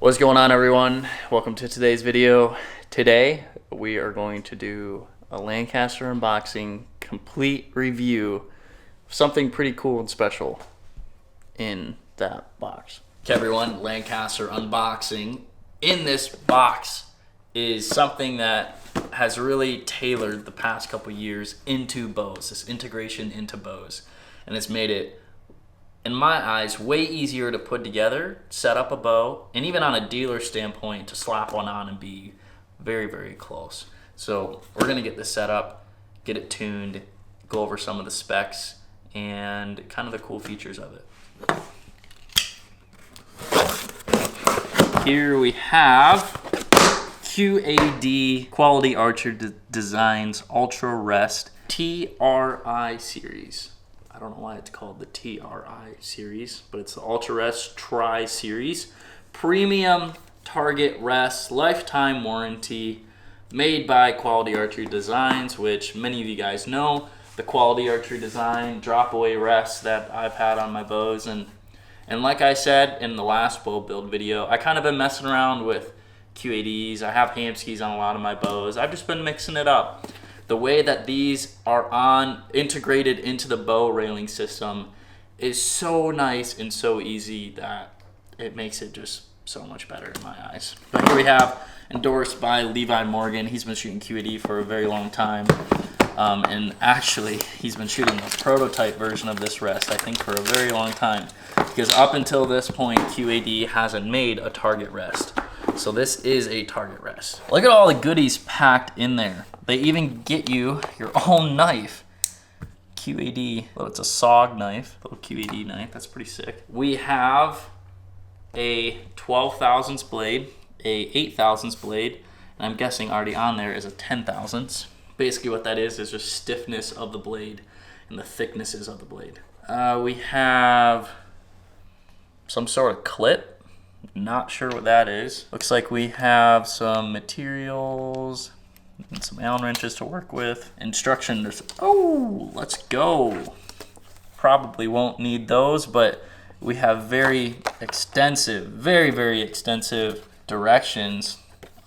What's going on, everyone? Welcome to today's video. Today we are going to do a Lancaster unboxing complete review of something pretty cool and special in that box. Okay, everyone, Lancaster unboxing. In this box is something that has really tailored the past couple years into bows, this integration into bows, and it's made it, in my eyes, way easier to put together, set up a bow, and even on a dealer standpoint to slap one on and be very, very close. So we're gonna get this set up, get it tuned, go over some of the specs and kind of the cool features of it. Here we have QAD Quality Archer Designs Ultrarest TRI series. I don't know why it's called the TRI series, but it's the Ultrarest Tri series. Premium target rest, lifetime warranty, made by Quality Archery Designs, which many of you guys know. The Quality Archery Design drop away rest that I've had on my bows. And like I said in the last bow build video, I kind of been messing around with QADs. I have Hamskis on a lot of my bows. I've just been mixing it up. The way that these are integrated into the bow railing system is so nice and so easy that it makes it just so much better in my eyes. But here we have, endorsed by Levi Morgan. He's been shooting QAD for a very long time. And actually, he's been shooting a prototype version of this rest, I think, for a very long time. Because up until this point, QAD hasn't made a target rest. So this is a target rest. Look at all the goodies packed in there. They even get you your own knife. QAD, well, it's a SOG knife, little QAD knife, that's pretty sick. We have a 12 thousandths blade, a 8 thousandths blade, and I'm guessing already on there is a 10 thousandths. Basically what that is just stiffness of the blade and the thicknesses of the blade. We have some sort of clip. Not sure what that is. Looks like we have some materials and some Allen wrenches to work with. Instructions. Oh, let's go. Probably won't need those, but we have very extensive, very extensive directions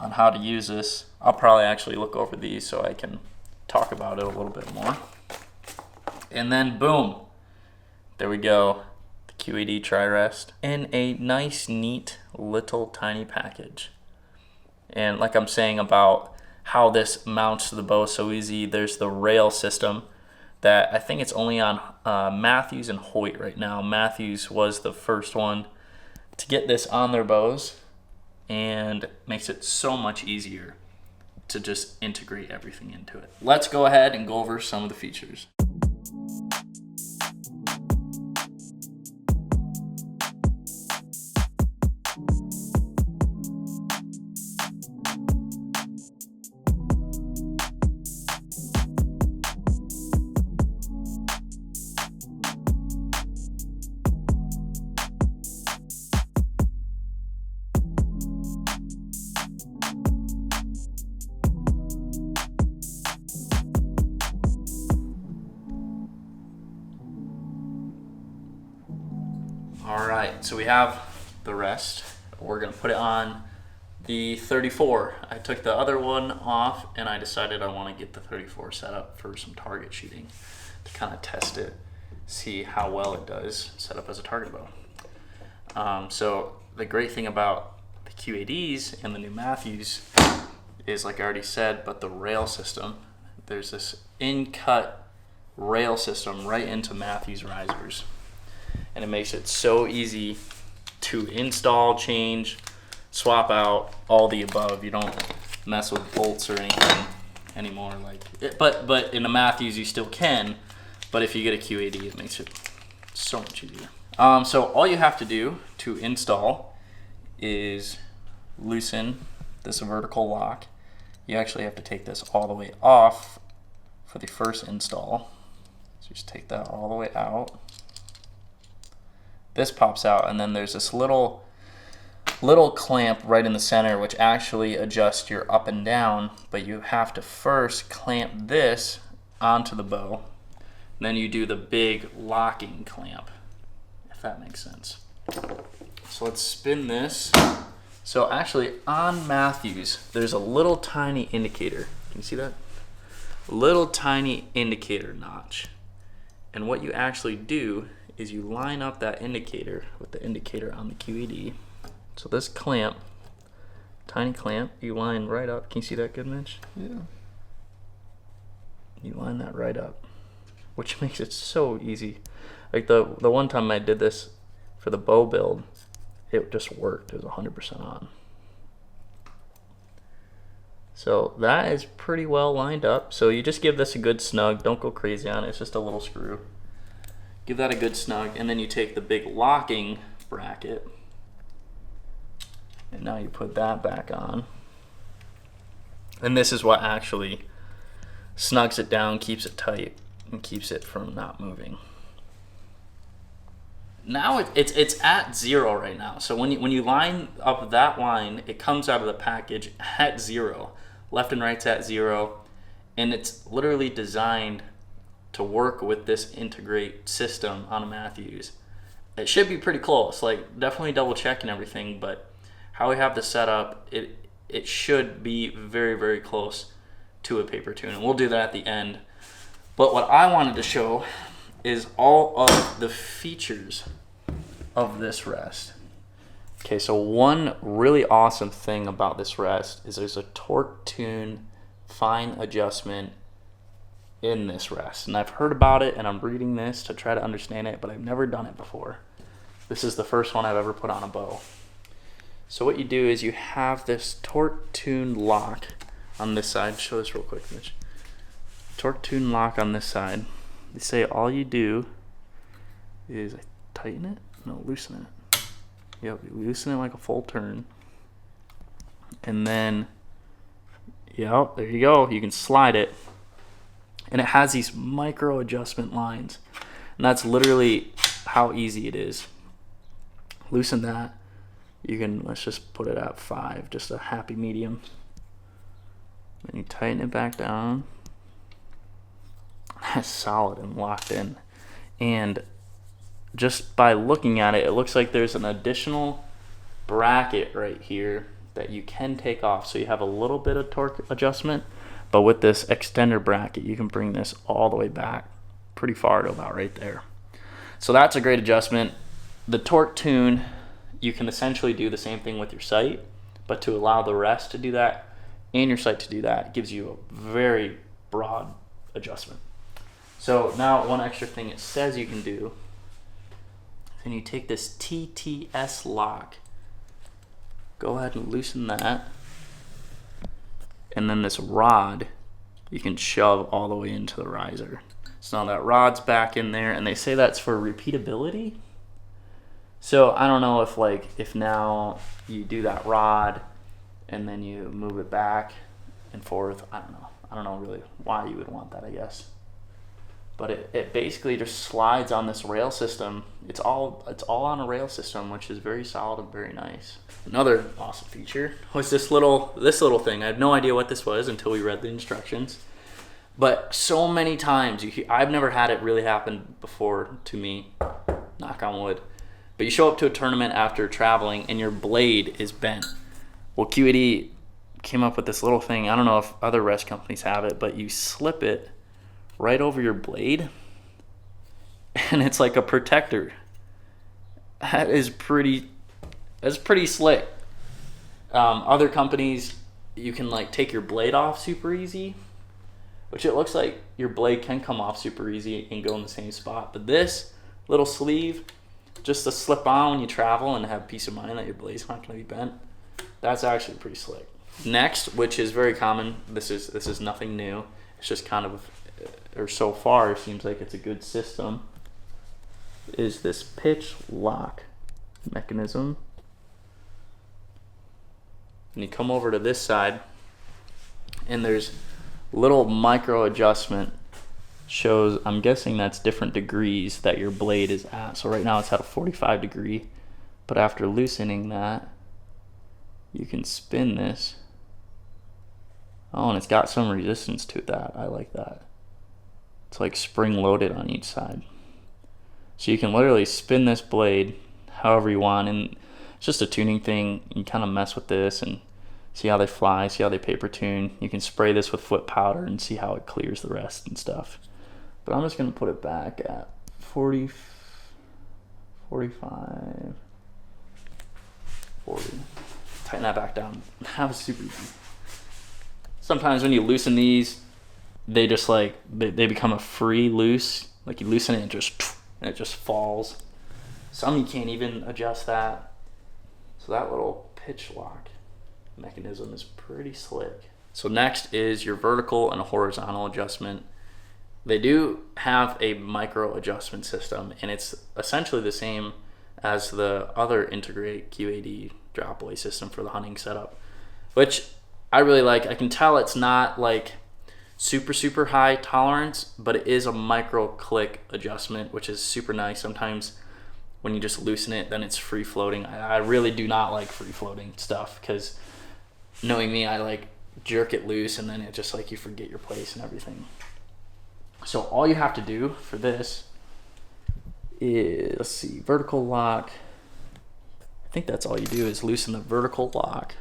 on how to use this. I'll probably actually look over these so I can talk about it a little bit more. And then boom, there we go. QAD Tri-Rest in a nice, neat, little, tiny package. And like I'm saying about how this mounts to the bow so easy, there's the rail system that I think it's only on Matthews and Hoyt right now. Matthews was the first one to get this on their bows and makes it so much easier to just integrate everything into it. Let's go ahead and go over some of the features. Alright, so we have the rest. We're going to put it on the 34. I took the other one off and I decided I want to get the 34 set up for some target shooting to kind of test it, see how well it does set up as a target bow. So the great thing about the QADs and the new Matthews is, like I already said, but the rail system. There's this in-cut rail system right into Matthews risers. And it makes it so easy to install, change, swap out, all the above. You don't mess with bolts or anything anymore. But in the Matthews you still can, but if you get a QAD it makes it so much easier. So all you have to do to install is loosen this vertical lock. You actually have to take this all the way off for the first install. So just take that all the way out. This pops out, and then there's this little clamp right in the center which actually adjusts your up and down, but you have to first clamp this onto the bow. Then you do the big locking clamp, if that makes sense. So let's spin this So actually on Matthews, there's a little tiny indicator. Can you see that? Little tiny indicator notch. And what you actually do is you line up that indicator with the indicator on the QAD. So this clamp, tiny clamp, you line right up. Can you see that good, Mitch? Yeah. You line that right up, which makes it so easy. Like the one time I did this for the bow build, it just worked. It was 100% on. So that is pretty well lined up. So you just give this a good snug. Don't go crazy on it. It's just a little screw. Give that a good snug, and then you take the big locking bracket, and now you put that back on. And this is what actually snugs it down, keeps it tight, and keeps it from not moving. Now it's at 0 right now. So when you line up that line, it comes out of the package at 0. Left and right's at 0, and it's literally designed to work with this integrate system on a Matthews. It should be pretty close. Like, definitely double checking everything, but how we have this set up, it should be very, very close to a paper tune, and we'll do that at the end. But what I wanted to show is all of the features of this rest. Okay, so one really awesome thing about this rest is there's a torque tune fine adjustment in this rest. And I've heard about it, and I'm reading this to try to understand it, but I've never done it before. This is the first one I've ever put on a bow. So what you do is you have this torque tune lock on this side. Show this real quick, Mitch. Torque tune lock on this side. They say all you do is tighten it? No, loosen it. Yep, you loosen it like a full turn. And then, yep, there you go. You can slide it. And it has these micro adjustment lines. And that's literally how easy it is. Loosen that. You can, let's just put it at 5, just a happy medium. Then you tighten it back down. That's solid and locked in. And just by looking at it, it looks like there's an additional bracket right here that you can take off. So you have a little bit of torque adjustment, but with this extender bracket, you can bring this all the way back pretty far to about right there. So that's a great adjustment. The torque tune, you can essentially do the same thing with your sight, but to allow the rest to do that and your sight to do that, it gives you a very broad adjustment. So now one extra thing it says you can do, and you take this TTS lock, go ahead and loosen that, and then this rod you can shove all the way into the riser. So now that rod's back in there, and they say that's for repeatability. So I don't know if now you do that rod and then you move it back and forth. I don't know really why you would want that, I guess. But it basically just slides on this rail system. It's all on a rail system, which is very solid and very nice. Another awesome feature was this little thing. I had no idea what this was until we read the instructions. But so many times, I've never had it really happen before to me, knock on wood. But you show up to a tournament after traveling and your blade is bent. Well, QAD came up with this little thing. I don't know if other rest companies have it, but you slip it right over your blade, and it's like a protector. That's pretty slick. Other companies, you can take your blade off super easy, which it looks like your blade can come off super easy and go in the same spot. But this little sleeve, just to slip on when you travel and have peace of mind that your blade's not going to be bent, that's actually pretty slick. Next, which is very common, this is nothing new. It's just kind of, or so far it seems like it's a good system, is this pitch lock mechanism. And you come over to this side, and there's little micro adjustment. Shows, I'm guessing that's different degrees that your blade is at. So right now it's at a 45 degree, but after loosening that, you can spin this. Oh, and it's got some resistance to that. I like that. It's like spring loaded on each side. So you can literally spin this blade however you want. And It's just a tuning thing. You kind of mess with this and see how they fly, see how they paper tune. You can spray this with foot powder and see how it clears the rest and stuff. But I'm just going to put it back at 40, 45, 40. Tighten that back down. That was super easy. Sometimes when you loosen these, they just like, they become a free loose. Like you loosen it and it just falls. Some you can't even adjust that. So that little pitch lock mechanism is pretty slick. So next is your vertical and horizontal adjustment. They do have a micro adjustment system, and it's essentially the same as the other Integrate QAD drop away system for the hunting setup, which I really like. I can tell it's not like super high tolerance, but it is a micro click adjustment, which is super nice. Sometimes when you just loosen it, then it's free floating. I really do not like free floating stuff, because knowing me, I like jerk it loose and then it just like you forget your place and everything. So all you have to do for this is, let's see, vertical lock. I think that's all you do is loosen the vertical lock.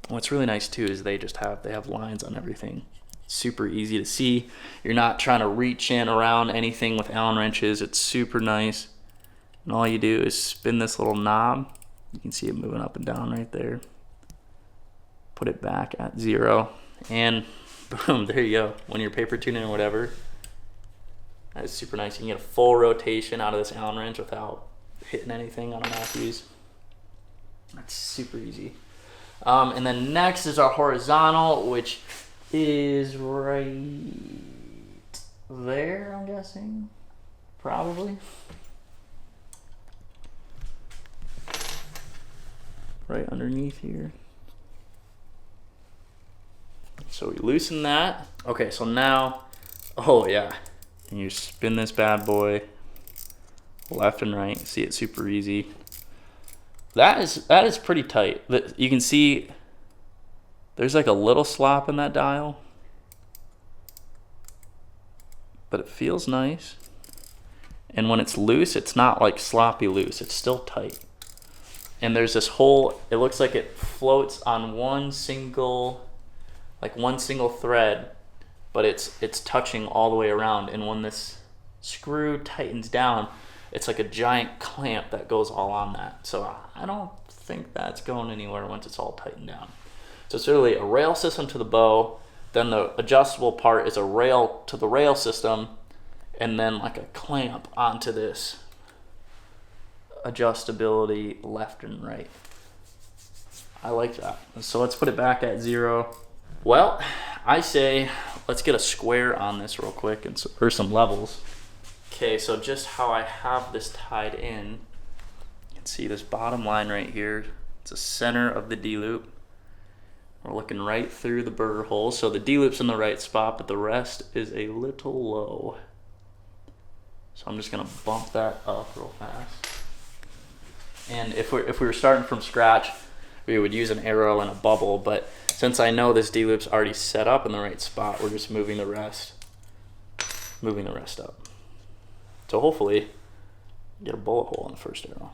What's really nice too is they have lines on everything. Super easy to see. You're not trying to reach in around anything with Allen wrenches. It's super nice. And all you do is spin this little knob. You can see it moving up and down right there. Put it back at 0, and boom, there you go. When you're paper tuning or whatever, that is super nice. You can get a full rotation out of this Allen wrench without hitting anything on a Matthews. That's super easy. And then next is our horizontal, which is right there, I'm guessing. Probably. Right underneath here. So we loosen that. Okay, so now, oh yeah, and you spin this bad boy left and right. See, it's super easy. That is pretty tight. You can see there's like a little slop in that dial, but it feels nice. And when it's loose, it's not like sloppy loose. It's still tight. And there's this hole. It looks like it floats on one single thread, but it's touching all the way around. And when this screw tightens down, it's like a giant clamp that goes all on that. So I don't think that's going anywhere once it's all tightened down. So it's really a rail system to the bow, then the adjustable part is a rail to the rail system, and then like a clamp onto this adjustability left and right. I like that. So let's put it back at 0. Well, I say let's get a square on this real quick and or some levels. Okay, so just how I have this tied in, you can see this bottom line right here. It's the center of the D-loop. We're looking right through the burger hole. So the D-loop's in the right spot, but the rest is a little low. So I'm just gonna bump that up real fast. And if we were starting from scratch, we would use an arrow and a bubble, but since I know this D-loop's already set up in the right spot, we're just moving the rest up. So hopefully get a bullet hole in the first arrow.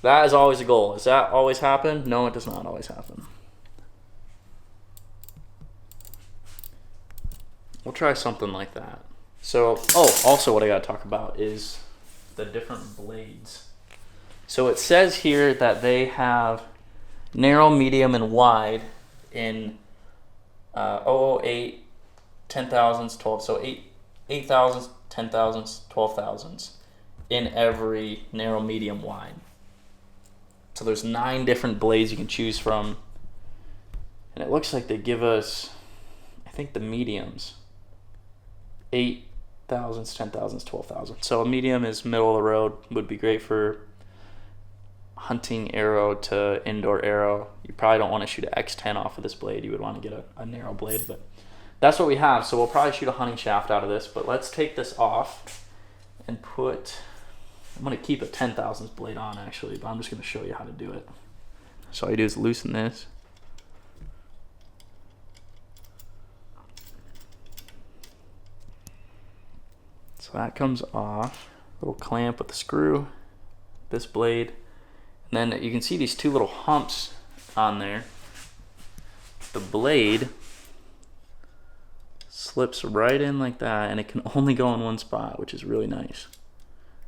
That is always a goal. Does that always happen? No, it does not always happen. We'll try something like that. So, also what I gotta talk about is the different blades. So it says here that they have narrow, medium, and wide in 008, 10,000s, 12. So 8,000s, 10,000s, 12,000s in every narrow, medium, wide. So there's 9 different blades you can choose from. And it looks like they give us, I think the mediums, 8,000s, 10,000s, 12,000s. So a medium is middle of the road, would be great for hunting arrow to indoor arrow. You probably don't want to shoot an X10 off of this blade. You would want to get a narrow blade, but that's what we have. So we'll probably shoot a hunting shaft out of this, but let's take this off and I'm going to keep a 10,000s blade on actually, but I'm just going to show you how to do it. So all you do is loosen this. So that comes off. Little clamp with the screw. this blade. And then you can see these two little humps on there. The blade slips right in like that, and it can only go in one spot, which is really nice.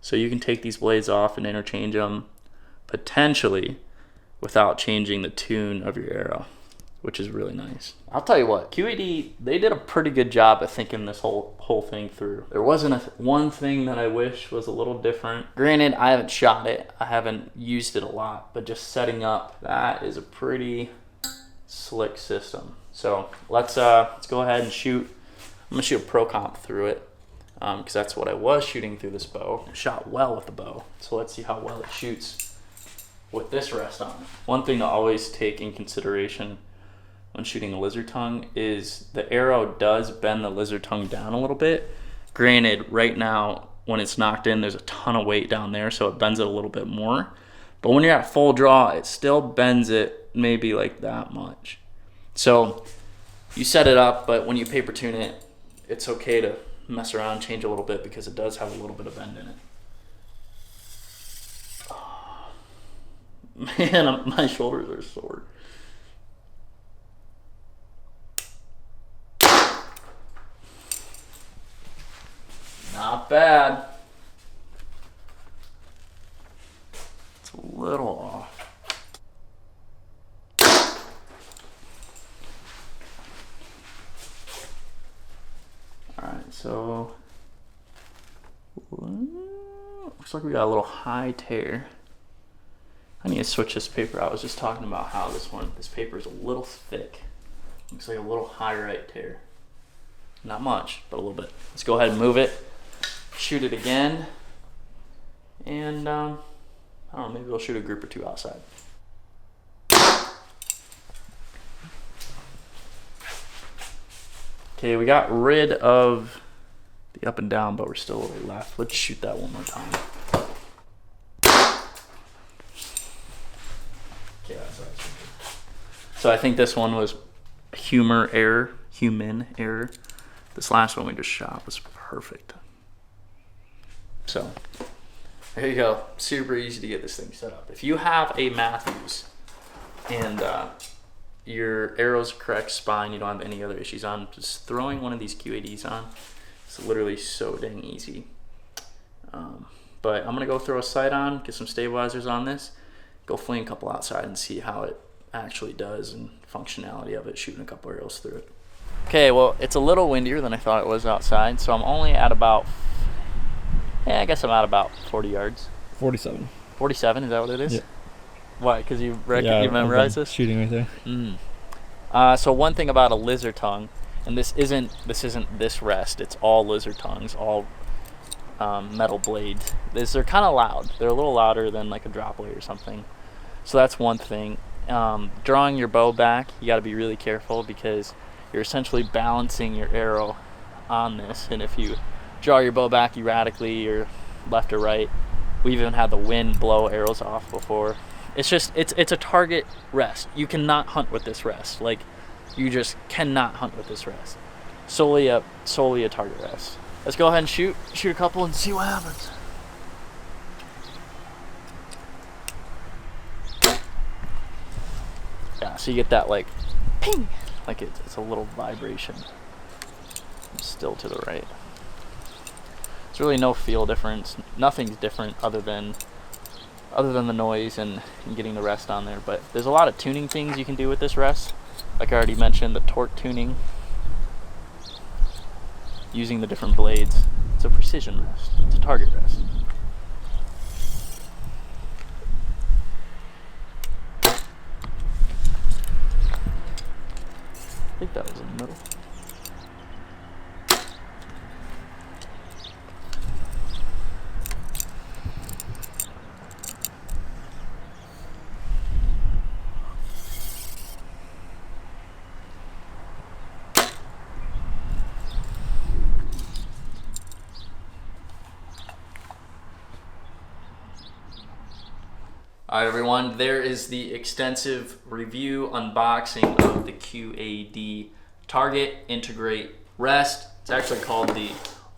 So you can take these blades off and interchange them potentially without changing the tune of your arrow, which is really nice. I'll tell you what, QAD, they did a pretty good job of thinking this whole thing through. There wasn't one thing that I wish was a little different. Granted, I haven't shot it, I haven't used it a lot, but just setting up, that is a pretty slick system. So let's go ahead and shoot. I'm gonna shoot a pro comp through it because that's what I was shooting through this bow. I shot well with the bow, so let's see how well it shoots with this rest on. One thing to always take in consideration when shooting a lizard tongue is the arrow does bend the lizard tongue down a little bit. Granted, right now when it's knocked in, there's a ton of weight down there, so it bends it a little bit more. But when you're at full draw, it still bends it maybe like that much. So you set it up, but when you paper tune it, it's okay to mess around, change a little bit, because it does have a little bit of bend in it. Oh, man, my shoulders are sore. Not bad. It's a little off. Alright, so looks like we got a little high tear. I need to switch this paper. I was just talking about how this paper is a little thick. Looks like a little high right tear. Not much, but a little bit. Let's go ahead and move it. Shoot it again, and I don't know, maybe we'll shoot a group or two outside. Okay, we got rid of the up and down, but we're still a little left. Let's shoot that one more time. Okay, that's so I think this one was human error. This last one we just shot was perfect. So there you go, super easy to get this thing set up. If you have a Matthews and your arrow's correct spine, you don't have any other issues on, just throwing one of these QADs on, it's literally so dang easy. But I'm gonna go throw a sight on, get some stabilizers on this, go fling a couple outside and see how it actually does and functionality of it, shooting a couple arrows through it. Okay, well, it's a little windier than I thought it was outside, so I'm only at about, I guess I'm at about 40 yards. 47. 47, is that what it is? Yeah. Why, because you memorize this? Shooting right there. So one thing about a lizard tongue, and this isn't this rest, it's all lizard tongues, all metal blades, is they're kind of loud. They're a little louder than like a drop blade or something. So that's one thing. Drawing your bow back, you got to be really careful because you're essentially balancing your arrow on this, and if you draw your bow back erratically or left or right, we've even had the wind blow arrows off before. It's a target rest. You cannot hunt with this rest. Like, you just cannot hunt with this rest. Solely a target rest. Let's go ahead and shoot a couple and see what happens. Yeah, so you get that like ping, like it's a little vibration. Still to the right. There's really no feel difference. Nothing's different other than the noise and getting the rest on there. But there's a lot of tuning things you can do with this rest. Like I already mentioned, the torque tuning, using the different blades. It's a precision rest. It's a target rest. I think that was in the middle. Alright everyone, there is the extensive review, unboxing of the QAD Target Integrate Rest. It's actually called the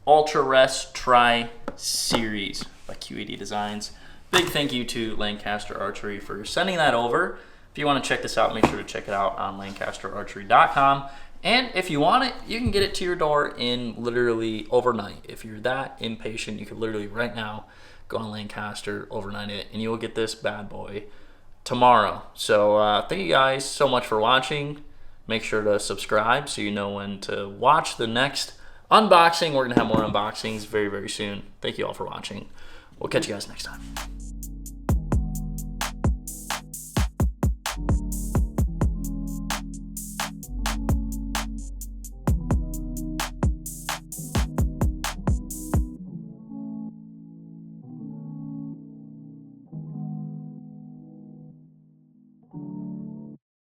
Ultrarest Tri Series by QAD Designs. big thank you to Lancaster Archery for sending that over. If you want to check this out, make sure to check it out on lancasterarchery.com. And if you want it, you can get it to your door in literally overnight. If you're that impatient, you could literally right now go on Lancaster, overnight it, and you will get this bad boy tomorrow. So thank you guys so much for watching. Make sure to subscribe so you know when to watch the next unboxing. We're going to have more unboxings very, very soon. Thank you all for watching. We'll catch you guys next time.